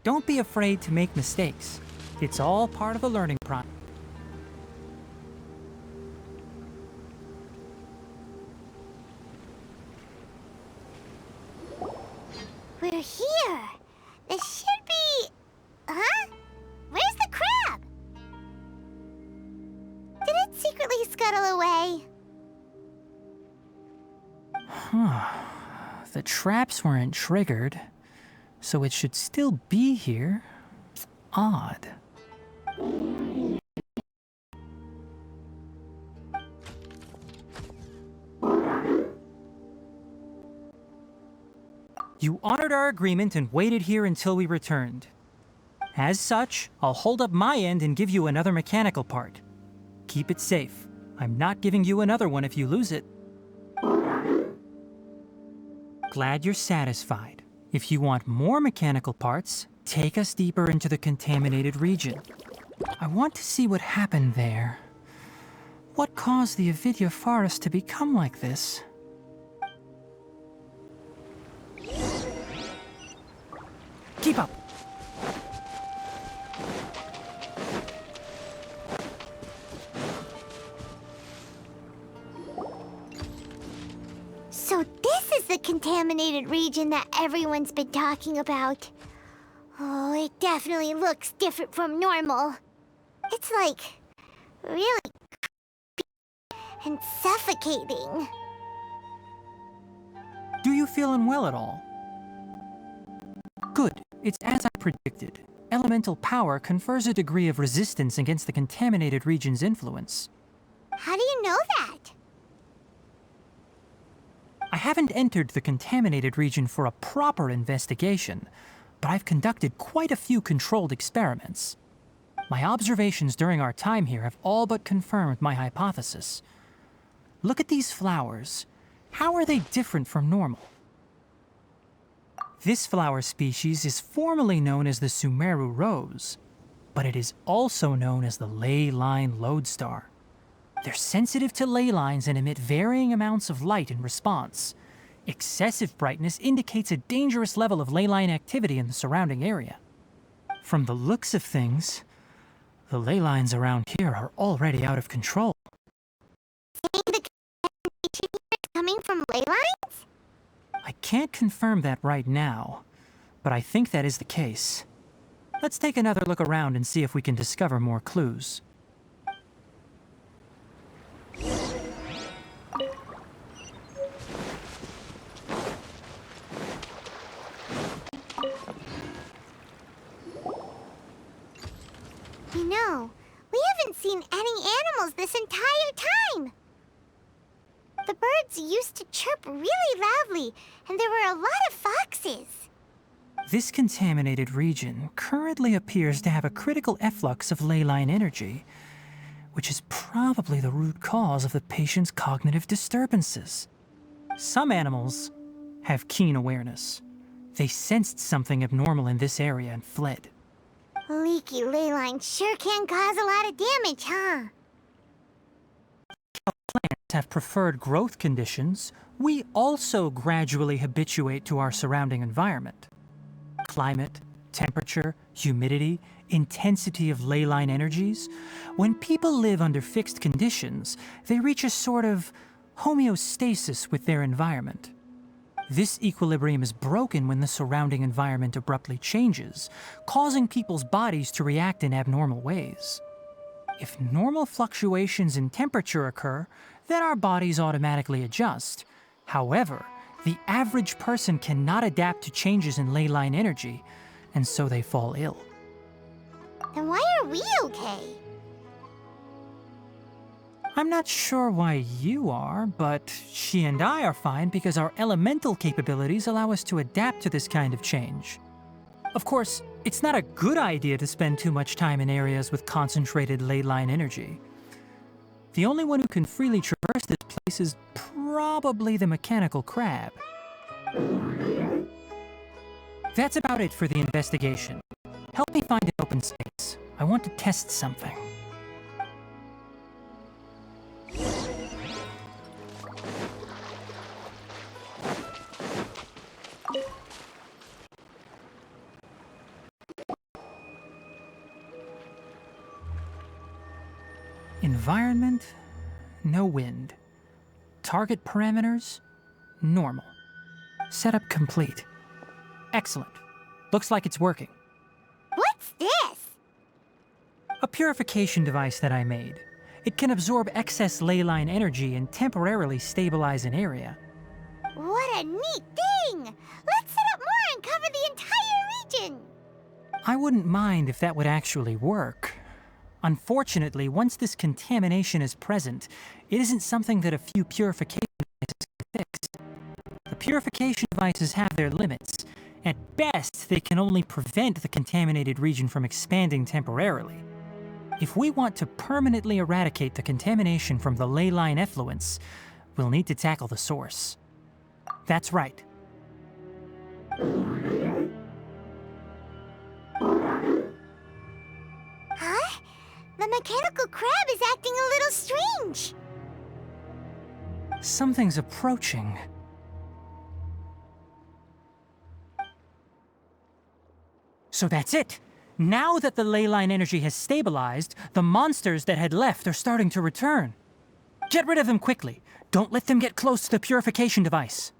Don't be afraid to make mistakes. It's all part of the learning process. We're here. This should be... Huh? Where's the crab? Did it secretly scuttle away? The traps weren't triggered, so it should still be here. Odd. You honored our agreement and waited here until we returned. As such, I'll hold up my end and give you another mechanical part. Keep it safe. I'm not giving you another one if you lose it. Glad you're satisfied. If you want more mechanical parts, take us deeper into the contaminated region. I want to see what happened there. What caused the Avidya forest to become like this? Keep up! So this is the contaminated region that everyone's been talking about. Oh, it definitely looks different from normal. It's like really creepy and suffocating. Do you feel unwell at all? Good. It's as I predicted. Elemental power confers a degree of resistance against the contaminated region's influence. How do you know that? I haven't entered the contaminated region for a proper investigation, but I've conducted quite a few controlled experiments. My observations during our time here have all but confirmed my hypothesis. Look at these flowers. How are they different from normal? This flower species is formally known as the Sumeru rose, but it is also known as the ley line lodestar. They're sensitive to ley lines and emit varying amounts of light in response. Excessive brightness indicates a dangerous level of ley line activity in the surrounding area. From the looks of things, the ley lines around here are already out of control. Saying the contamination here is coming from ley lines? I can't confirm that right now, but I think that is the case. Let's take another look around and see if we can discover more clues. You know, we haven't seen any animals this entire time. The birds used to chirp really loudly, and there were a lot of foxes. This contaminated region currently appears to have a critical efflux of ley line energy, which is probably the root cause of the patient's cognitive disturbances. Some animals have keen awareness. They sensed something abnormal in this area and fled. Leaky ley lines sure can cause a lot of damage, huh? Plants have preferred growth conditions. We also gradually habituate to our surrounding environment. Climate, temperature, humidity, intensity of ley line energies. When people live under fixed conditions, they reach a sort of homeostasis with their environment. This equilibrium is broken when the surrounding environment abruptly changes, causing people's bodies to react in abnormal ways. If normal fluctuations in temperature occur, then our bodies automatically adjust. However, the average person cannot adapt to changes in ley line energy, and so they fall ill. Then why are we okay? I'm not sure why you are, but she and I are fine because our elemental capabilities allow us to adapt to this kind of change. Of course, it's not a good idea to spend too much time in areas with concentrated ley line energy. The only one who can freely traverse this place is probably the mechanical crab. That's about it for the investigation. Help me find an open space. I want to test something. Environment, no wind. Target parameters, normal. Setup complete. Excellent. Looks like it's working. What's this? A purification device that I made. It can absorb excess ley line energy and temporarily stabilize an area. What a neat thing! Let's set up more and cover the entire region! I wouldn't mind if that would actually work. Unfortunately, once this contamination is present, it isn't something that a few purification devices can fix. The purification devices have their limits. At best, they can only prevent the contaminated region from expanding temporarily. If we want to permanently eradicate the contamination from the ley line effluents, we'll need to tackle the source. That's right. Huh? The mechanical crab is acting a little strange. Something's approaching. So that's it! Now that the ley line energy has stabilized, the monsters that had left are starting to return. Get rid of them quickly. Don't let them get close to the purification device.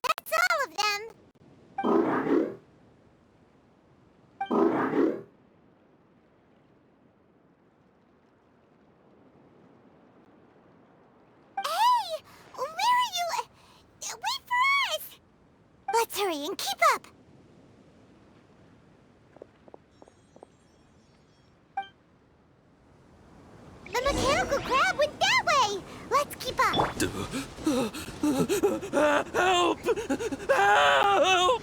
That's all of them. Hey! Where are you? Wait for us! Let's hurry and keep up! The mechanical crab went that way! Let's keep up! Help! Help!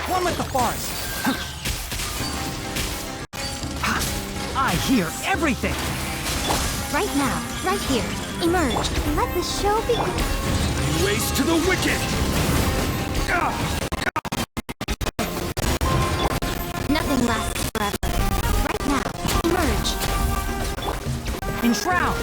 One with the forest! I hear everything! Right now, right here, emerge and let the show begin. Race to the wicked! Nothing lasts forever. Right now, emerge. Enshroud!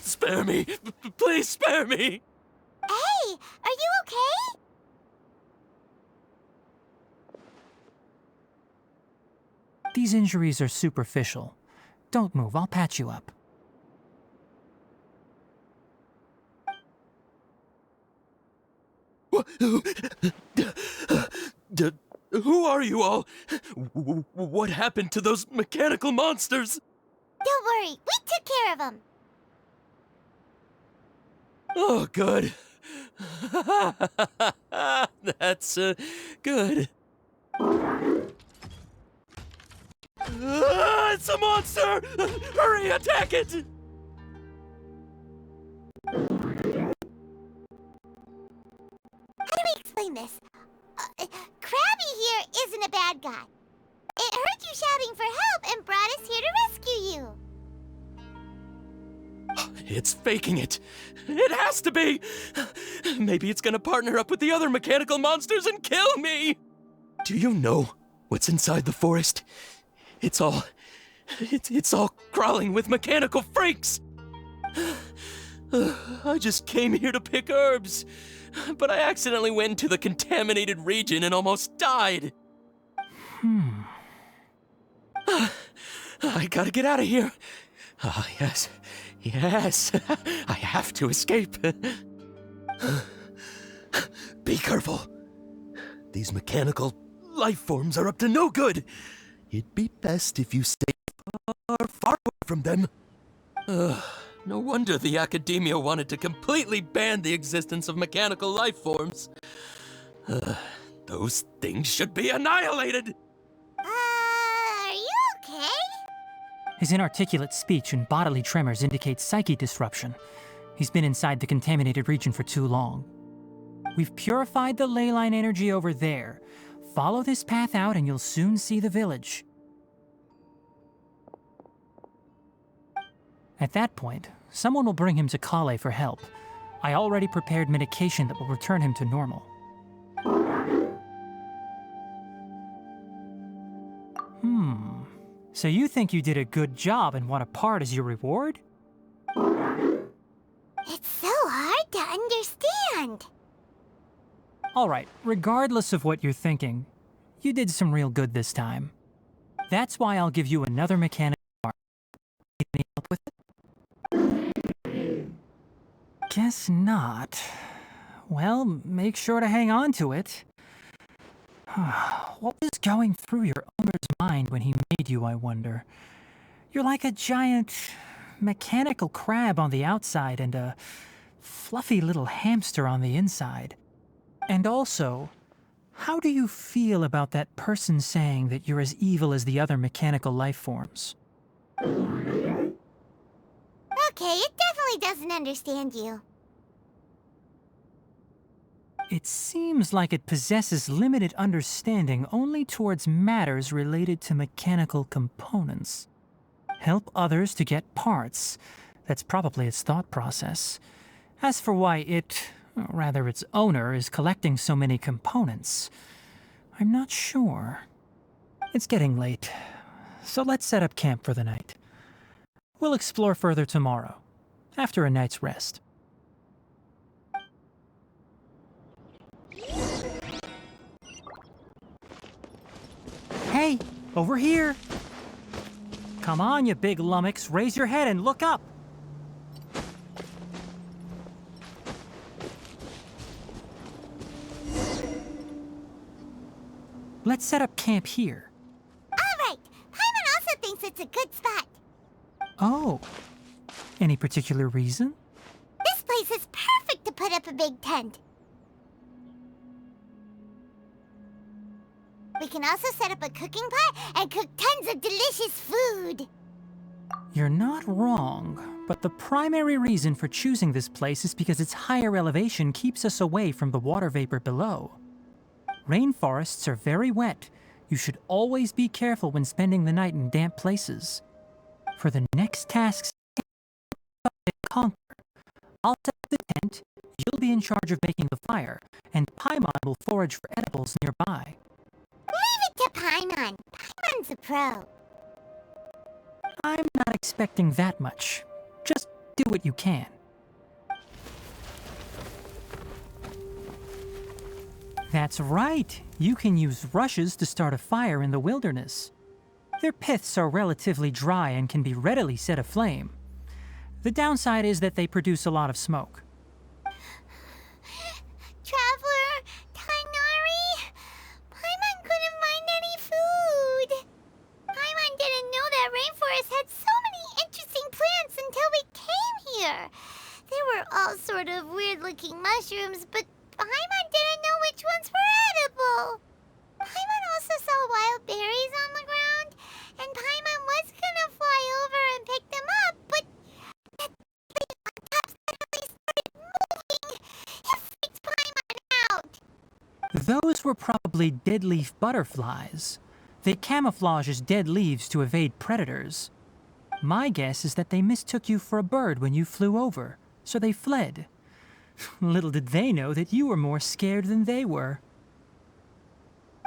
Spare me! Please spare me! Hey, are you okay? These injuries are superficial. Don't move, I'll patch you up. Who are you all? What happened to those mechanical monsters? Don't worry, we took care of them. Oh, good. That's good. It's a monster! Hurry, attack it! How do we explain this? Krabby here isn't a bad guy. It heard you shouting for help and brought us here to rescue you. It's faking it. It has to be. Maybe it's gonna partner up with the other mechanical monsters and kill me. Do you know what's inside the forest? It's all crawling with mechanical freaks. I just came here to pick herbs, but I accidentally went into the contaminated region and almost died. I gotta get out of here. Ah, yes. Yes. I have to escape. Be careful. These mechanical life forms are up to no good. It'd be best if you stay far away from them. No wonder the academia wanted to completely ban the existence of mechanical life forms. Those things should be annihilated! Are you okay? His inarticulate speech and bodily tremors indicate psyche disruption. He's been inside the contaminated region for too long. We've purified the ley line energy over there. Follow this path out and you'll soon see the village. At that point, someone will bring him to Kale for help. I already prepared medication that will return him to normal. So you think you did a good job and want a part as your reward? It's so hard to understand. Alright, regardless of what you're thinking, you did some real good this time. That's why I'll give you another mechanical part. Need any help with it? Guess not. Well, make sure to hang on to it. What was going through your owner's mind when he made you, I wonder? You're like a giant mechanical crab on the outside and a fluffy little hamster on the inside. And also, how do you feel about that person saying that you're as evil as the other mechanical life forms? Okay, it definitely doesn't understand you. It seems like it possesses limited understanding only towards matters related to mechanical components. Help others to get parts. That's probably its thought process. As for why it, or rather its owner, is collecting so many components, I'm not sure. It's getting late, so let's set up camp for the night. We'll explore further tomorrow, after a night's rest. Hey, over here! Come on, you big lummox, raise your head and look up! Let's set up camp here. Alright, Paimon also thinks it's a good spot. Oh, any particular reason? This place is perfect to put up a big tent. We can also set up a cooking pot and cook tons of delicious food. You're not wrong, but the primary reason for choosing this place is because its higher elevation keeps us away from the water vapor below. Rainforests are very wet. You should always be careful when spending the night in damp places. For the next tasks to conquer, I'll set up the tent, you'll be in charge of making the fire, and Paimon will forage for edibles nearby. Leave it to Paimon. Paimon's a pro. I'm not expecting that much. Just do what you can. That's right. You can use rushes to start a fire in the wilderness. Their piths are relatively dry and can be readily set aflame. The downside is that they produce a lot of smoke. Traveler, Tainari, Paimon couldn't find any food. Paimon didn't know that rainforest had so many interesting plants until we came here. They were all sort of weird-looking mushrooms, but Paimon didn't know which ones were edible. Paimon also saw wild berries on the ground, and Paimon was gonna fly over and pick them up, but that tree on top suddenly started moving. It freaked Paimon out. Those were probably dead leaf butterflies. They camouflage as dead leaves to evade predators. My guess is that they mistook you for a bird when you flew over, so they fled. Little did they know that you were more scared than they were.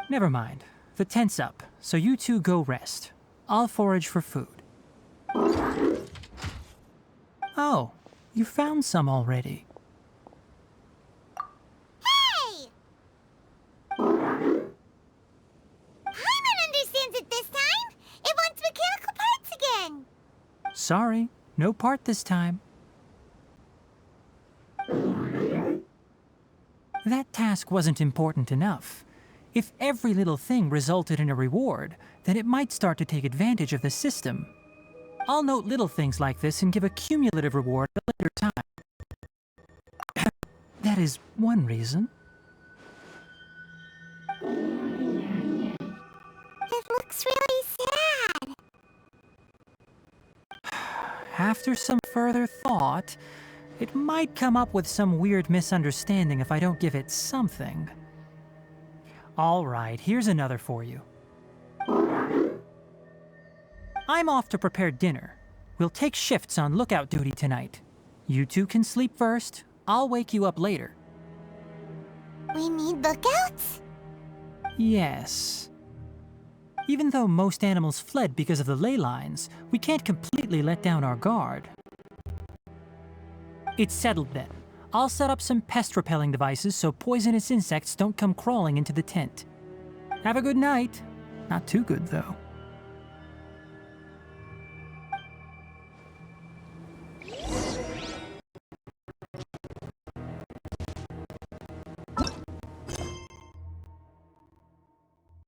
Never mind. The tent's up, so you two go rest. I'll forage for food. Oh, you found some already. Hey! Paimon understands it this time. It wants mechanical parts again. Sorry, no part this time. That task wasn't important enough. If every little thing resulted in a reward, then it might start to take advantage of the system. I'll note little things like this and give a cumulative reward at a later time. That is one reason. It looks really sad. After some further thought, It might come up with some weird misunderstanding if I don't give it something. All right, here's another for you. I'm off to prepare dinner. We'll take shifts on lookout duty tonight. You two can sleep first. I'll wake you up later. We need lookouts? Yes. Even though most animals fled because of the ley lines, we can't completely let down our guard. It's settled then. I'll set up some pest-repelling devices so poisonous insects don't come crawling into the tent. Have a good night. Not too good, though.